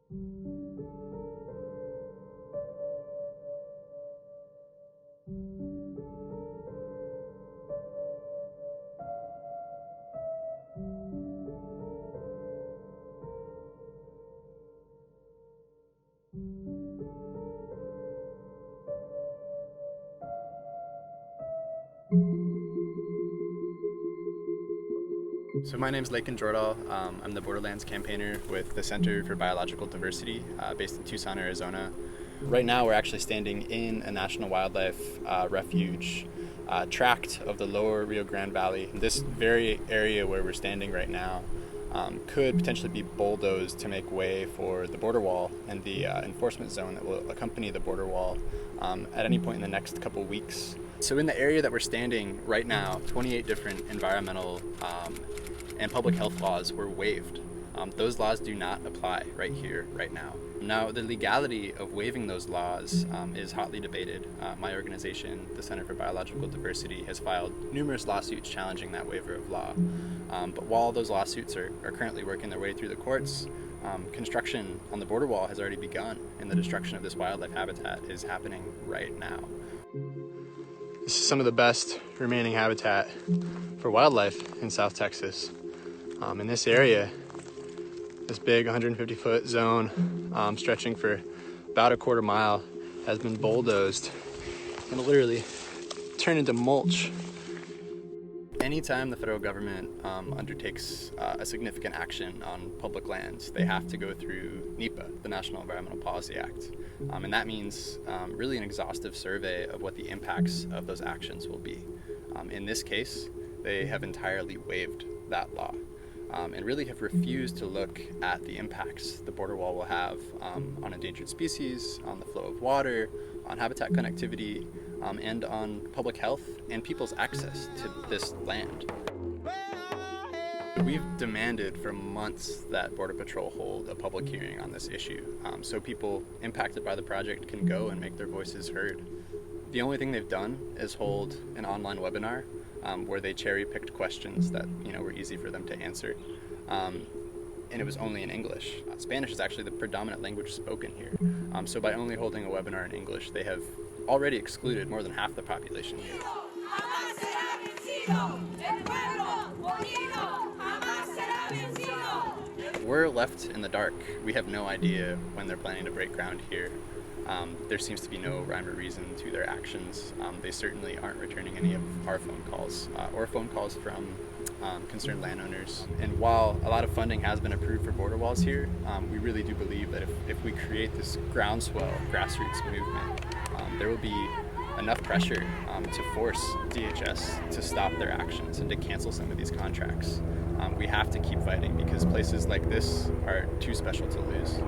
So my name is Lakin Jordahl. I'm the Borderlands campaigner with the Center for Biological Diversity based in Tucson, Arizona. Right now we're actually standing in a national wildlife refuge tract of the lower Rio Grande Valley. This very area where we're standing right now could potentially be bulldozed to make way for the border wall and the enforcement zone that will accompany the border wall at any point in the next couple weeks. So in the area that we're standing right now, 28 different environmental and public health laws were waived. Those laws do not apply right here, right now. Now, the legality of waiving those laws is hotly debated. My organization, the Center for Biological Diversity, has filed numerous lawsuits challenging that waiver of law. But while those lawsuits are currently working their way through the courts, construction on the border wall has already begun, and the destruction of this wildlife habitat is happening right now. This is some of the best remaining habitat for wildlife in South Texas. In this area, this big 150-foot zone stretching for about a quarter mile has been bulldozed and literally turned into mulch. Anytime the federal government undertakes a significant action on public lands, they have to go through NEPA, the National Environmental Policy Act. And that means really an exhaustive survey of what the impacts of those actions will be. In this case, they have entirely waived that law and really have refused to look at the impacts the border wall will have on endangered species, on the flow of water, on habitat connectivity, and on public health and people's access to this land. We've demanded for months that Border Patrol hold a public hearing on this issue so people impacted by the project can go and make their voices heard. The only thing they've done is hold an online webinar where they cherry-picked questions that were easy for them to answer. And it was only in English. Spanish is actually the predominant language spoken here. So by only holding a webinar in English, they have already excluded more than half the population here. We're left in the dark. We have no idea when they're planning to break ground here. There seems to be no rhyme or reason to their actions. They certainly aren't returning any of our phone calls or phone calls from concerned landowners. And while a lot of funding has been approved for border walls here, we really do believe that if we create this groundswell grassroots movement, there will be enough pressure to force DHS to stop their actions and to cancel some of these contracts. We have to keep fighting because places like this are too special to lose.